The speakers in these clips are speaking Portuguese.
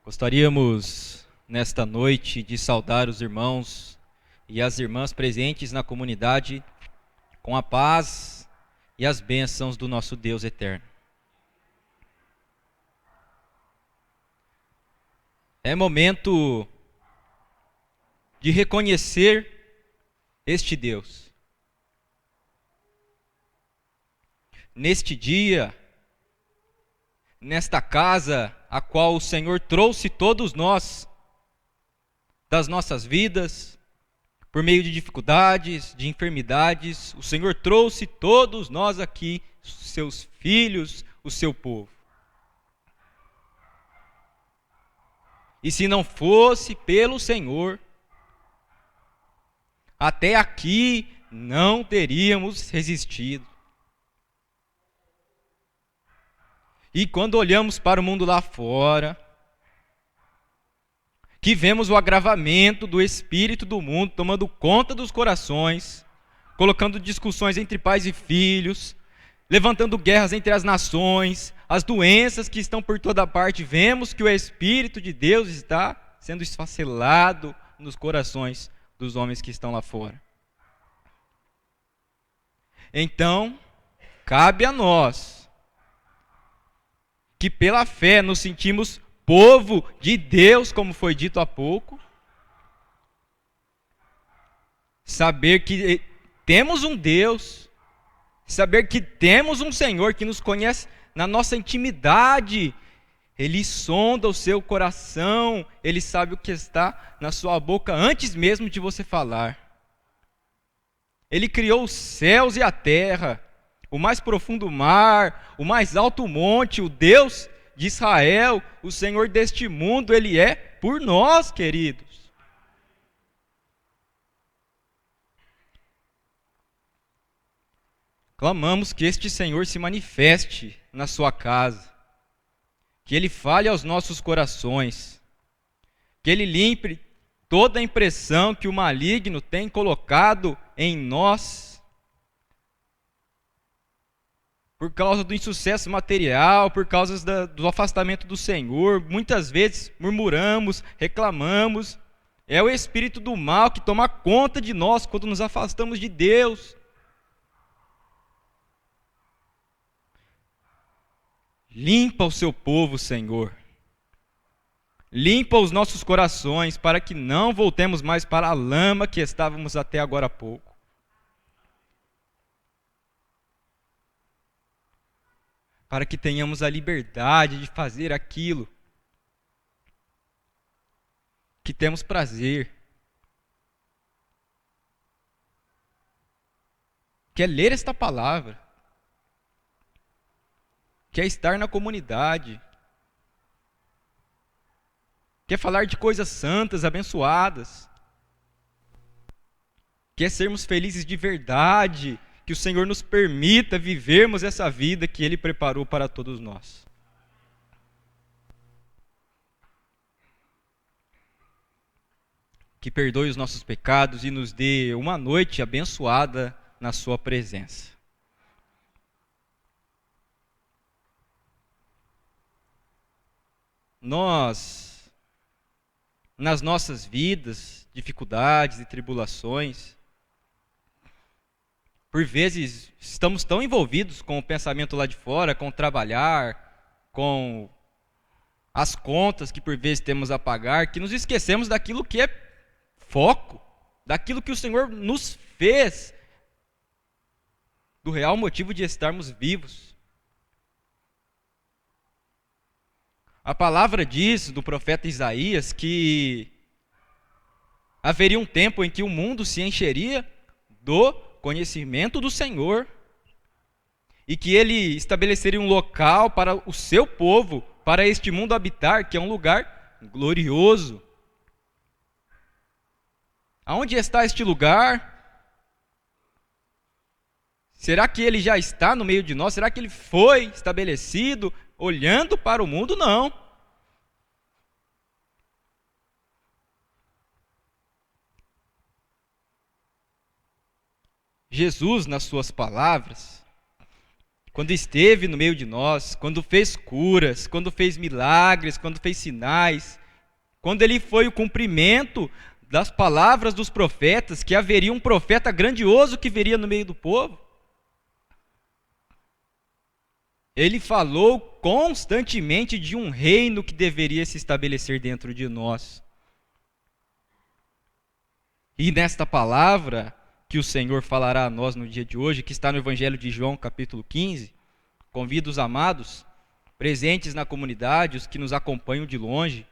Gostaríamos, nesta noite, de saudar os irmãos e as irmãs presentes na comunidade com a paz e as bênçãos do nosso Deus eterno. É momento de reconhecer este Deus. Neste dia, nesta casa a qual o Senhor trouxe todos nós das nossas vidas, por meio de dificuldades, de enfermidades, o Senhor trouxe todos nós aqui, seus filhos, o seu povo. E se não fosse pelo Senhor, até aqui não teríamos resistido. E quando olhamos para o mundo lá fora, que vemos o agravamento do espírito do mundo tomando conta dos corações, colocando discussões entre pais e filhos, levantando guerras entre as nações, as doenças que estão por toda parte, vemos que o Espírito de Deus está sendo esfacelado nos corações dos homens que estão lá fora. Então, cabe a nós, que pela fé nos sentimos povo de Deus, como foi dito há pouco, saber que temos um Deus, saber que temos um Senhor que nos conhece na nossa intimidade. Ele sonda o seu coração, Ele sabe o que está na sua boca antes mesmo de você falar. Ele criou os céus e a terra, o mais profundo mar, o mais alto monte, o Deus de Israel, o Senhor deste mundo, Ele é por nós, queridos. Clamamos que este Senhor se manifeste na sua casa, que Ele fale aos nossos corações, que Ele limpe toda a impressão que o maligno tem colocado em nós, por causa do insucesso material, por causa do afastamento do Senhor. Muitas vezes murmuramos, reclamamos. É o espírito do mal que toma conta de nós quando nos afastamos de Deus. Limpa o seu povo, Senhor. Limpa os nossos corações para que não voltemos mais para a lama que estávamos até agora há pouco. Para que tenhamos a liberdade de fazer aquilo que temos prazer, que é ler esta palavra, que é estar na comunidade, que é falar de coisas santas, abençoadas, que é sermos felizes de verdade, que o Senhor nos permita vivermos essa vida que Ele preparou para todos nós. Que perdoe os nossos pecados e nos dê uma noite abençoada na sua presença. Nós, nas nossas vidas, dificuldades e tribulações, por vezes estamos tão envolvidos com o pensamento lá de fora, com o trabalhar, com as contas que por vezes temos a pagar, que nos esquecemos daquilo que é foco, daquilo que o Senhor nos fez, do real motivo de estarmos vivos. A palavra diz do profeta Isaías que haveria um tempo em que o mundo se encheria do conhecimento do Senhor e que Ele estabeleceria um local para o seu povo, para este mundo habitar, que é um lugar glorioso. Aonde está este lugar? Será que Ele já está no meio de nós? Será que Ele foi estabelecido olhando para o mundo? Não. Jesus, nas suas palavras, quando esteve no meio de nós, quando fez curas, quando fez milagres, quando fez sinais, quando ele foi o cumprimento das palavras dos profetas, que haveria um profeta grandioso que viria no meio do povo. Ele falou constantemente de um reino que deveria se estabelecer dentro de nós. E nesta palavra que o Senhor falará a nós no dia de hoje, que está no Evangelho de João, capítulo 15, convido os amados, presentes na comunidade, os que nos acompanham de longe,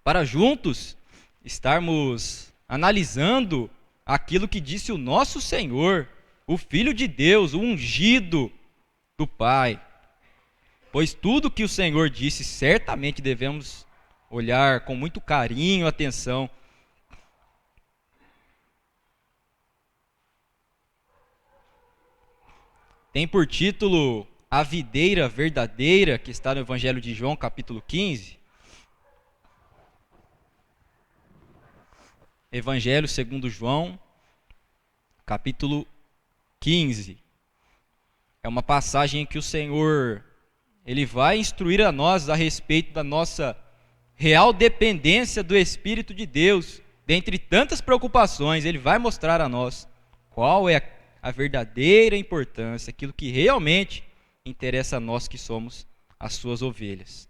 para juntos estarmos analisando aquilo que disse o nosso Senhor, o Filho de Deus, o ungido do Pai. Pois tudo que o Senhor disse, certamente devemos olhar com muito carinho e atenção. Tem por título A Videira Verdadeira, que está no Evangelho de João, capítulo 15. Evangelho segundo João, capítulo 15. É uma passagem em que o Senhor, Ele vai instruir a nós a respeito da nossa real dependência do Espírito de Deus. Dentre tantas preocupações, Ele vai mostrar a nós qual é a verdadeira importância, aquilo que realmente interessa a nós que somos as suas ovelhas.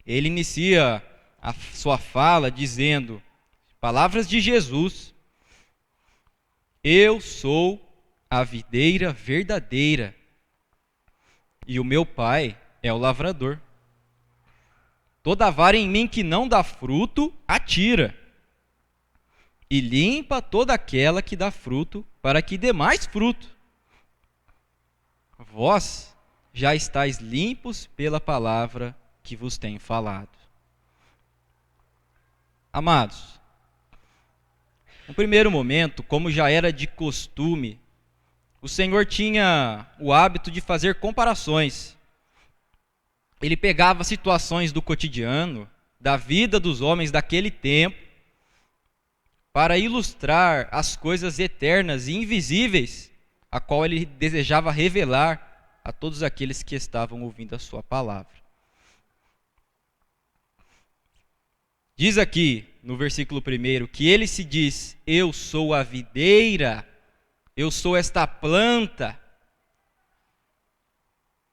Ele inicia a sua fala dizendo, palavras de Jesus: eu sou a videira verdadeira e o meu Pai é o lavrador. Toda vara em mim que não dá fruto, atira, e limpa toda aquela que dá fruto, para que dê mais fruto. Vós já estáis limpos pela palavra que vos tenho falado. Amados, no primeiro momento, como já era de costume, o Senhor tinha o hábito de fazer comparações. Ele pegava situações do cotidiano, da vida dos homens daquele tempo, para ilustrar as coisas eternas e invisíveis, a qual ele desejava revelar a todos aqueles que estavam ouvindo a sua palavra. Diz aqui, no versículo 1, que ele se diz: eu sou a videira, eu sou esta planta,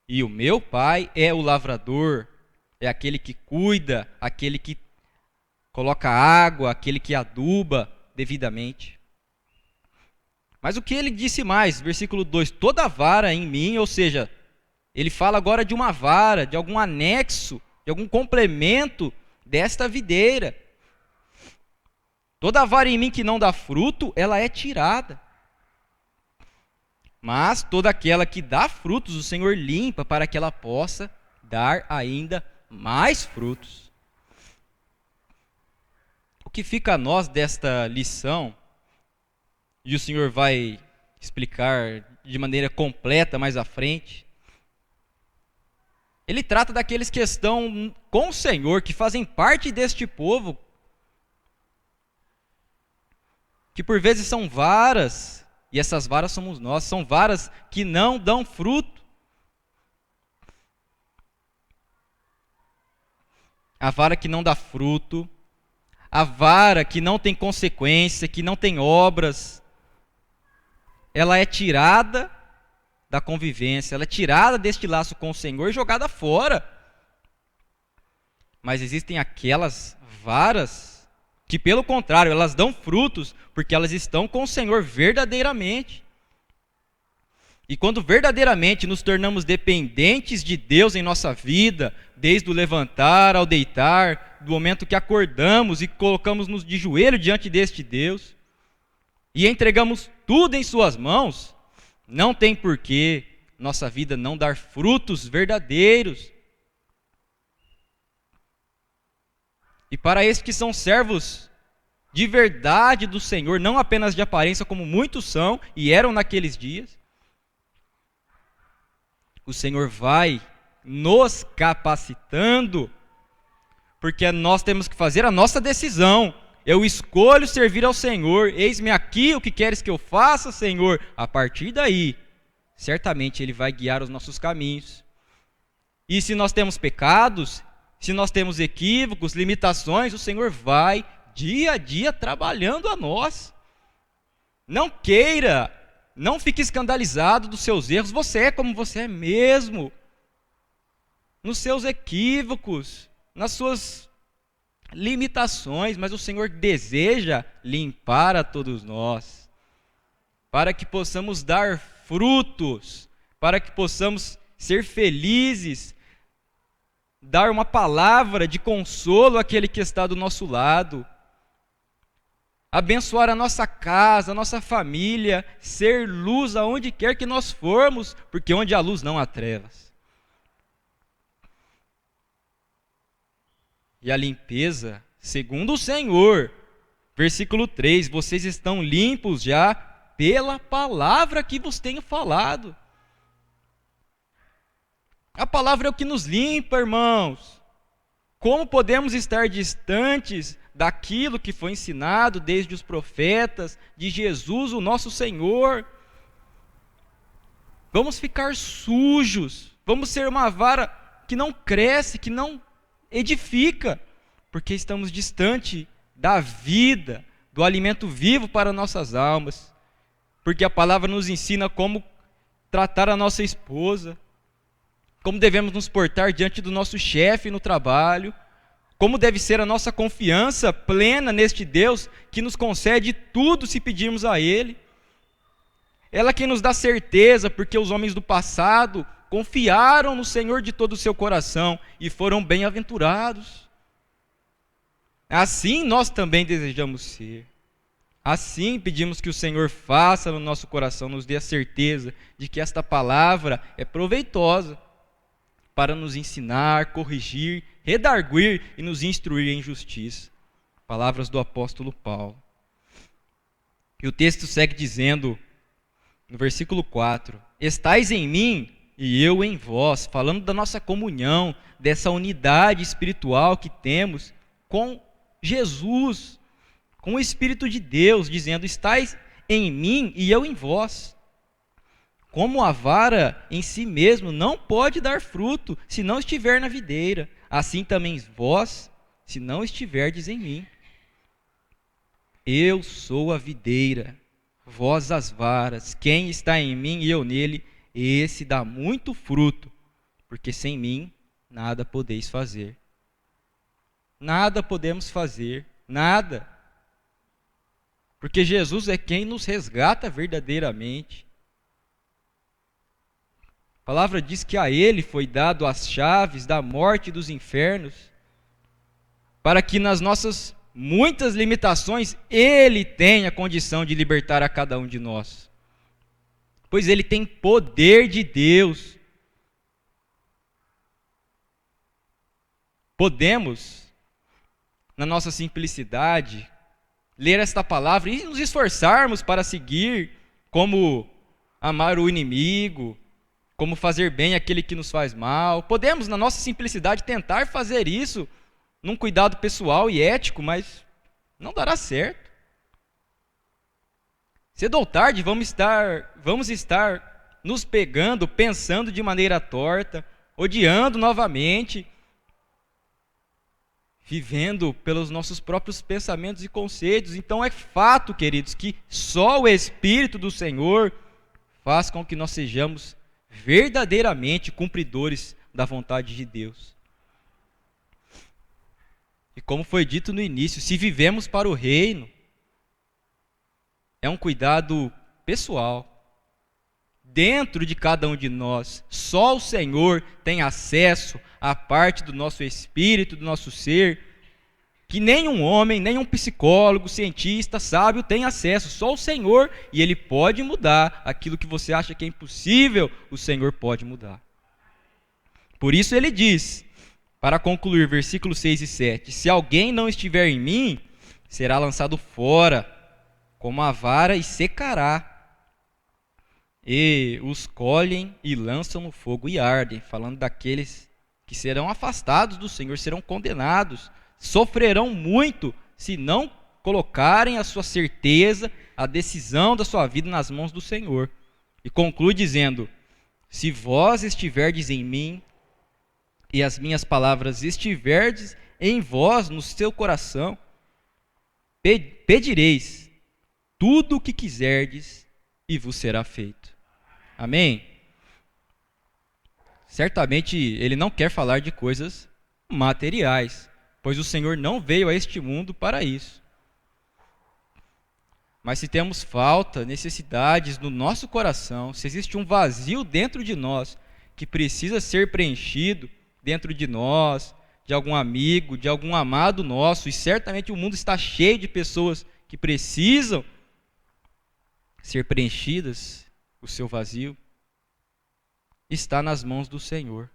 e o meu Pai é o lavrador, é aquele que cuida, aquele que coloca água, aquele que aduba devidamente. Mas o que ele disse mais? Versículo 2, toda vara em mim, ou seja, ele fala agora de uma vara, de algum anexo, de algum complemento desta videira. Toda vara em mim que não dá fruto, ela é tirada. Mas toda aquela que dá frutos, o Senhor limpa para que ela possa dar ainda mais frutos. O que fica a nós desta lição, e o Senhor vai explicar de maneira completa mais à frente, ele trata daqueles que estão com o Senhor, que fazem parte deste povo, que por vezes são varas, e essas varas somos nós, são varas que não dão fruto. A vara que não dá fruto, a vara que não tem consequência, que não tem obras, ela é tirada da convivência, ela é tirada deste laço com o Senhor e jogada fora. Mas existem aquelas varas que, pelo contrário, elas dão frutos, porque elas estão com o Senhor verdadeiramente. E quando verdadeiramente nos tornamos dependentes de Deus em nossa vida, desde o levantar ao deitar, do momento que acordamos e colocamos-nos de joelho diante deste Deus, e entregamos tudo em suas mãos, não tem porquê nossa vida não dar frutos verdadeiros. E para esses que são servos de verdade do Senhor, não apenas de aparência, como muitos são e eram naqueles dias, o Senhor vai nos capacitando, porque nós temos que fazer a nossa decisão. Eu escolho servir ao Senhor, eis-me aqui, o que queres que eu faça, Senhor? A partir daí, certamente Ele vai guiar os nossos caminhos. E se nós temos pecados, se nós temos equívocos, limitações, o Senhor vai dia a dia trabalhando a nós. Não queira, não fique escandalizado dos seus erros, você é como você é mesmo. Nos seus equívocos, nas suas limitações, mas o Senhor deseja limpar a todos nós, para que possamos dar frutos, para que possamos ser felizes, dar uma palavra de consolo àquele que está do nosso lado, abençoar a nossa casa, a nossa família, ser luz aonde quer que nós formos, porque onde há luz não há trevas. E a limpeza, segundo o Senhor, versículo 3, vocês estão limpos já pela palavra que vos tenho falado. A palavra é o que nos limpa, irmãos. Como podemos estar distantes daquilo que foi ensinado desde os profetas, de Jesus, o nosso Senhor? Vamos ficar sujos, vamos ser uma vara que não cresce, que não edifica, porque estamos distante da vida, do alimento vivo para nossas almas, porque a palavra nos ensina como tratar a nossa esposa, como devemos nos portar diante do nosso chefe no trabalho, como deve ser a nossa confiança plena neste Deus que nos concede tudo se pedirmos a Ele. Ela quem nos dá certeza, porque os homens do passado confiaram no Senhor de todo o seu coração e foram bem-aventurados. Assim nós também desejamos ser. Assim pedimos que o Senhor faça no nosso coração, nos dê a certeza de que esta palavra é proveitosa para nos ensinar, corrigir, redarguir e nos instruir em justiça. Palavras do apóstolo Paulo. E o texto segue dizendo, no versículo 4, estais em mim e eu em vós, falando da nossa comunhão, dessa unidade espiritual que temos com Jesus, com o Espírito de Deus, dizendo, estais em mim e eu em vós. Como a vara em si mesmo não pode dar fruto, se não estiver na videira, assim também vós, se não estiverdes em mim. Eu sou a videira, vós as varas, quem está em mim e eu nele, esse dá muito fruto, porque sem mim nada podeis fazer. Nada podemos fazer, nada. Porque Jesus é quem nos resgata verdadeiramente. A palavra diz que a Ele foi dado as chaves da morte e dos infernos, para que nas nossas muitas limitações Ele tenha condição de libertar a cada um de nós. Pois Ele tem poder de Deus. Podemos, na nossa simplicidade, ler esta palavra e nos esforçarmos para seguir como amar o inimigo, como fazer bem àquele que nos faz mal. Podemos, na nossa simplicidade, tentar fazer isso num cuidado pessoal e ético, mas não dará certo. Cedo ou tarde vamos estar nos pegando, pensando de maneira torta, odiando novamente, vivendo pelos nossos próprios pensamentos e conceitos. Então é fato, queridos, que só o Espírito do Senhor faz com que nós sejamos verdadeiramente cumpridores da vontade de Deus. E como foi dito no início, se vivemos para o reino, é um cuidado pessoal, dentro de cada um de nós. Só o Senhor tem acesso à parte do nosso espírito, do nosso ser, que nenhum homem, nenhum psicólogo, cientista, sábio tem acesso. Só o Senhor, e Ele pode mudar aquilo que você acha que é impossível, o Senhor pode mudar. Por isso Ele diz, para concluir, versículos 6 e 7, se alguém não estiver em mim, será lançado fora, como a vara, e secará. E os colhem e lançam no fogo e ardem, falando daqueles que serão afastados do Senhor, serão condenados, sofrerão muito se não colocarem a sua certeza, a decisão da sua vida nas mãos do Senhor. E conclui dizendo: se vós estiverdes em mim e as minhas palavras estiverdes em vós, no seu coração, pedireis tudo o que quiserdes e vos será feito. Amém? Certamente ele não quer falar de coisas materiais, pois o Senhor não veio a este mundo para isso. Mas se temos falta, necessidades no nosso coração, se existe um vazio dentro de nós que precisa ser preenchido dentro de nós, de algum amigo, de algum amado nosso, e certamente o mundo está cheio de pessoas que precisam ser preenchidas, o seu vazio está nas mãos do Senhor.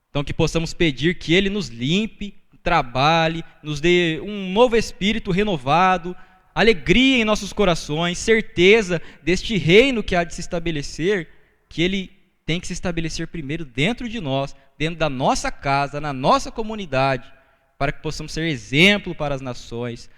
Então que possamos pedir que Ele nos limpe, trabalhe, nos dê um novo espírito renovado, alegria em nossos corações, certeza deste reino que há de se estabelecer, que ele tem que se estabelecer primeiro dentro de nós, dentro da nossa casa, na nossa comunidade, para que possamos ser exemplo para as nações,